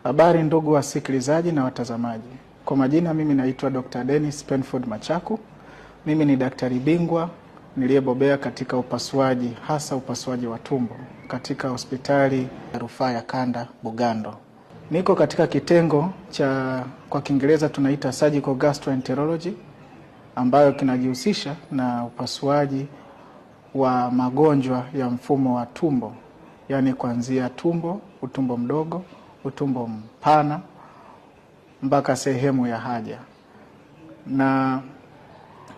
Habari ndugu wasikilizaji na watazamaji. Kwa majina mimi naitwa Dr. Dennis Penford Machaku. Mimi ni daktari bingwa niliyebobea katika upasuaji, hasa upasuaji wa tumbo katika hospitali ya rufaa ya kanda Bugando. Niko katika kitengo cha kwa Kiingereza tunaita surgical gastroenterology, ambayo kinajihusisha na upasuaji wa magonjwa ya mfumo wa tumbo, yani kuanzia tumbo, utumbo mdogo, utumbo mpana mpaka sehemu ya haja. Na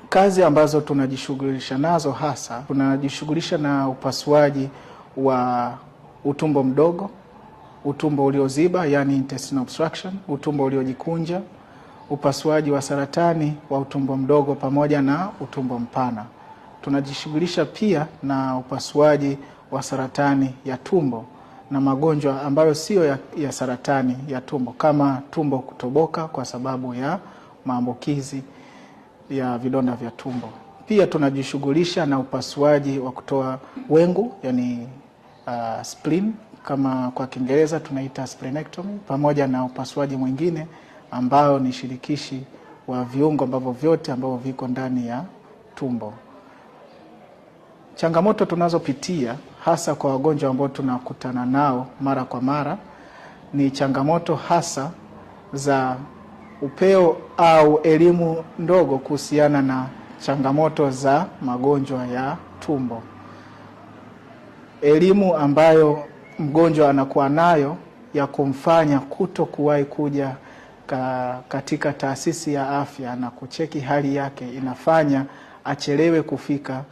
kazi ambazo tunajishughulisha nazo hasa, tunajishughulisha na upasuaji wa utumbo mdogo, utumbo ulioziba yani intestinal obstruction, utumbo uliojikunja, upasuaji wa saratani wa utumbo mdogo pamoja na utumbo mpana. Tunajishughulisha pia na upasuaji wa saratani ya tumbo na magonjwa ambayo sio ya saratani ya tumbo, kama tumbo kutoboka kwa sababu ya maambukizi ya vidonda vya tumbo. Pia tunajishughulisha na upasuaji wa kutoa wengu, yani spleen, kama kwa Kiingereza tunaita splenectomy, pamoja na upasuaji mwingine ambao ni shirikishi wa viungo ambavyo vyote ambavyo viko ndani ya tumbo. Changamoto tunazopitia hasa kwa wagonjwa ambao tunakutana nao mara kwa mara ni changamoto hasa za upeo au elimu ndogo kuhusiana na changamoto za magonjwa ya tumbo. Elimu ambayo mgonjwa anakuwa nayo ya kumfanya kutokuwahi kuja katika taasisi ya afya na kucheki hali yake inafanya achelewe kufika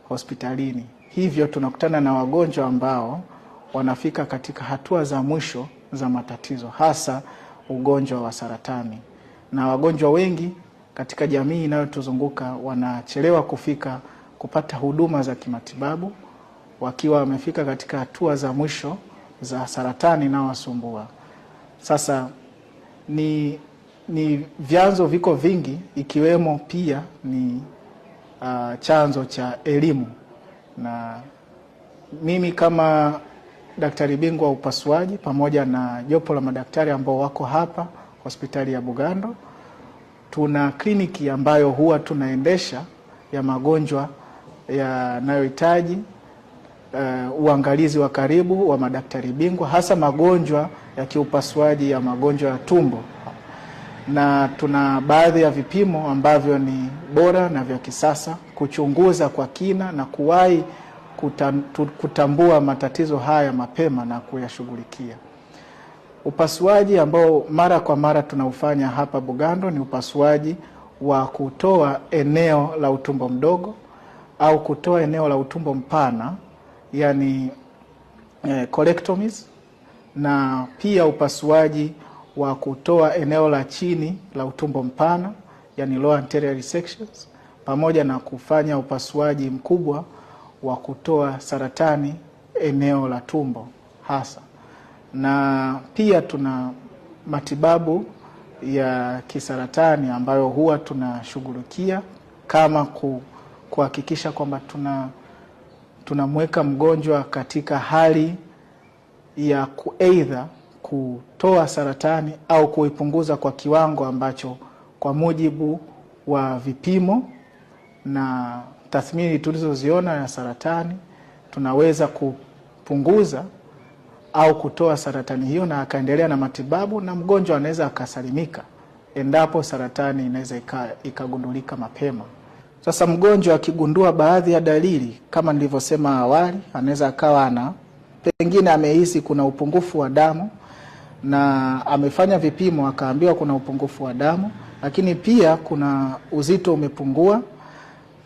hospitalini. Hivyo tunakutana na wagonjwa ambao wanafika katika hatua za mwisho za matatizo, hasa ugonjwa wa saratani. Na wagonjwa wengi katika jamii inayotuzunguka wanachelewa kufika kupata huduma za kimatibabu wakiwa wamefika katika hatua za mwisho za saratani inayowasumbua. Sasa ni vyanzo viko vingi, ikiwemo pia ni chanzo cha elimu. Na mimi kama daktari bingwa wa upasuaji pamoja na jopo la madaktari ambao wako hapa hospitali ya Bugando, tuna kliniki ambayo huwa tunaendesha ya magonjwa yanayohitaji uangalizi wa karibu wa madaktari bingwa, hasa magonjwa ya kiupasuaji ya magonjwa ya tumbo. Na tuna baadhi ya vipimo ambavyo ni bora na vya kisasa kuchunguza kwa kina na kuwahi kutambua matatizo haya mapema na kuyashughulikia. Upasuaji ambao mara kwa mara tunaufanya hapa Bugando ni upasuaji wa kutoa eneo la utumbo mdogo au kutoa eneo la utumbo mpana, yani colectomies, na pia upasuaji wa kutoa eneo la chini la utumbo mpana, yani lower anterior resections, pamoja na kufanya upasuaji mkubwa wa kutoa saratani eneo la tumbo hasa. Na pia tuna matibabu ya kisaratani ambayo huwa tunashughulikia, kama kuhakikisha kwamba tunamweka mgonjwa katika hali ya either kutoa saratani au kuipunguza kwa kiwango ambacho kwa mujibu wa vipimo na tathmini tulizoziona ya saratani tunaweza kupunguza au kutoa saratani hiyo na akaendelea na matibabu, na mgonjwa anaweza akasalimika endapo saratani inaweza ikagundulika mapema. Sasa mgonjwa akigundua baadhi ya dalili kama nilivyosema awali, anaweza akawa pengine amehisi kuna upungufu wa damu na amefanya vipimo akaambiwa kuna upungufu wa damu, lakini pia kuna uzito umepungua,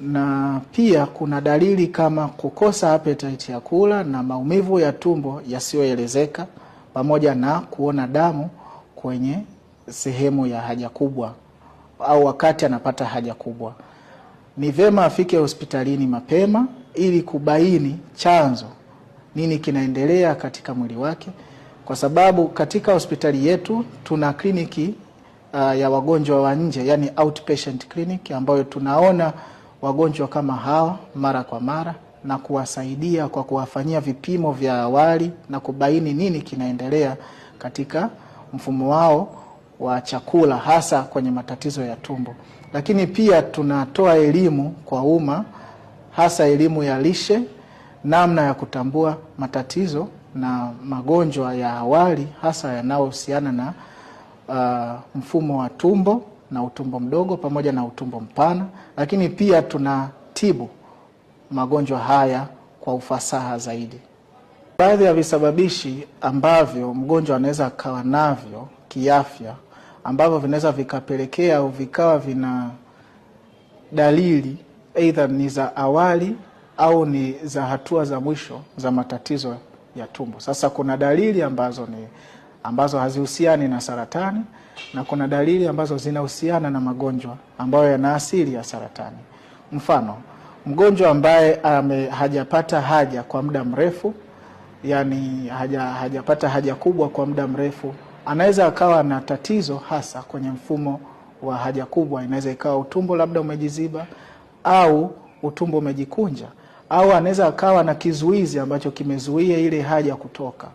na pia kuna dalili kama kukosa appetite ya kula na maumivu ya tumbo yasiyoelezeka, pamoja na kuona damu kwenye sehemu ya haja kubwa au wakati anapata haja kubwa. Ni vyema afike hospitalini mapema ili kubaini chanzo, nini kinaendelea katika mwili wake, kwa sababu katika hospitali yetu tuna kliniki ya wagonjwa wa nje, yani outpatient clinic, ambayo tunaona wagonjwa kama hawa mara kwa mara na kuwasaidia kwa kuwafanyia vipimo vya awali na kubaini nini kinaendelea katika mfumo wao wa chakula, hasa kwenye matatizo ya tumbo. Lakini pia tunatoa elimu kwa umma, hasa elimu ya lishe, namna ya kutambua matatizo na magonjwa ya awali hasa yanayohusiana na mfumo wa tumbo na utumbo mdogo pamoja na utumbo mpana. Lakini pia tunatibu magonjwa haya kwa ufasaha zaidi. Baadhi ya visababishi ambavyo mgonjwa anaweza akawa navyo kiafya, ambavyo vinaweza vikapelekea au vikawa vina dalili aidha ni za awali au ni za hatua za mwisho za matatizo ya tumbo. Sasa kuna dalili ambazo hazihusiani na saratani, na kuna dalili ambazo zinahusiana na magonjwa ambayo yana asili ya saratani. Mfano, mgonjwa ambaye hajapata haja kwa muda mrefu, yani hajapata haja kubwa kwa muda mrefu, anaweza akawa na tatizo hasa kwenye mfumo wa haja kubwa. Inaweza ikawa utumbo labda umejiziba au utumbo umejikunja, au anaweza akawa na kizuizi ambacho kimezuia ile haja kutoka.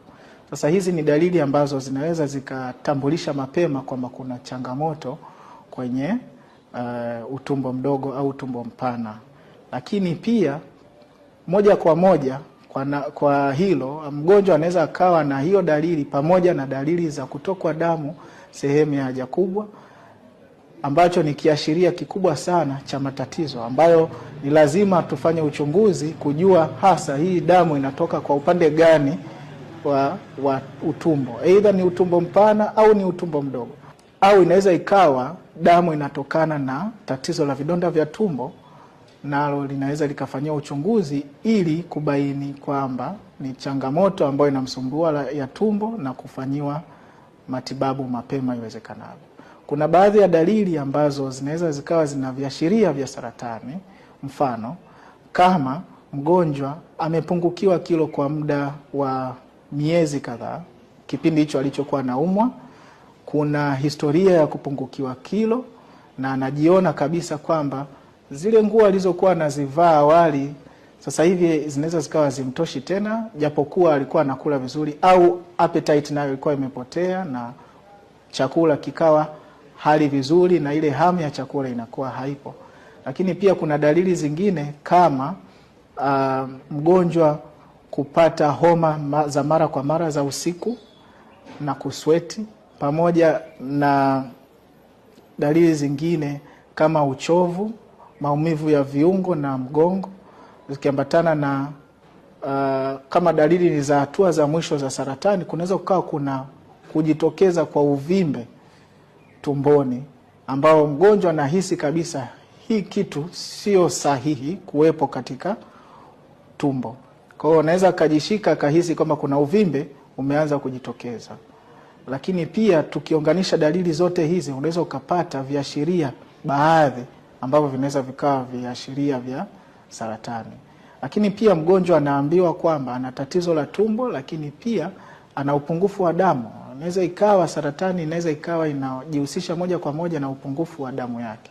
Sasa hizi ni dalili ambazo zinaweza zikatambulisha mapema kwamba kuna changamoto kwenye utumbo mdogo au utumbo mpana. Lakini pia moja kwa moja kwa hilo, mgonjwa anaweza akawa na hiyo dalili pamoja na dalili za kutokwa damu sehemu ya haja kubwa, ambacho ni kiashiria kikubwa sana cha matatizo, ambayo ni lazima tufanye uchunguzi kujua hasa hii damu inatoka kwa upande gani wa utumbo, aidha ni utumbo mpana au ni utumbo mdogo. Au inaweza ikawa damu inatokana na tatizo la vidonda vya tumbo, nalo linaweza likafanyia uchunguzi ili kubaini kwamba ni changamoto ambayo inamsumbua ya tumbo na kufanyiwa matibabu mapema iwezekanavyo. Kuna baadhi ya dalili ambazo zinaweza zikawa zina viashiria vya saratani. Mfano, kama mgonjwa amepungukiwa kilo kwa muda wa miezi kadhaa, kipindi hicho alichokuwa naumwa, kuna historia ya kupungukiwa kilo na anajiona kabisa kwamba zile nguo alizokuwa anazivaa awali sasa hivi zinaweza zikawa zimtoshi tena, japokuwa alikuwa anakula vizuri, au appetite nayo ilikuwa imepotea na chakula kikawa hali vizuri na ile hamu ya chakula inakuwa haipo. Lakini pia kuna dalili zingine kama mgonjwa kupata homa za mara kwa mara za usiku na kusweti, pamoja na dalili zingine kama uchovu, maumivu ya viungo na mgongo, zikiambatana na kama dalili ni za hatua za mwisho za saratani, kunaweza kukawa kuna kujitokeza kwa uvimbe tumboni, ambao mgonjwa anahisi kabisa hii kitu sio sahihi kuwepo katika tumbo. Kwa hiyo anaweza akajishika akahisi kama kuna uvimbe umeanza kujitokeza. Lakini pia tukiunganisha dalili zote hizi, unaweza ukapata viashiria baadhi ambavyo vinaweza vikawa viashiria vya saratani. Lakini pia mgonjwa anaambiwa kwamba ana tatizo la tumbo, lakini pia ana upungufu wa damu. Inaweza ikawa saratani inaweza ikawa inajihusisha moja kwa moja na upungufu wa damu yake.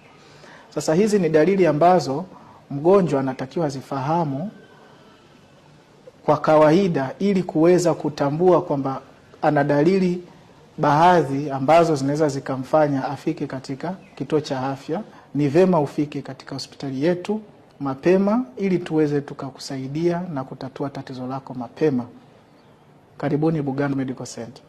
Sasa hizi ni dalili ambazo mgonjwa anatakiwa zifahamu kwa kawaida, ili kuweza kutambua kwamba ana dalili baadhi ambazo zinaweza zikamfanya afike katika kituo cha afya. Ni vema ufike katika hospitali yetu mapema ili tuweze tukakusaidia na kutatua tatizo lako mapema. Karibuni Bugando Medical Center.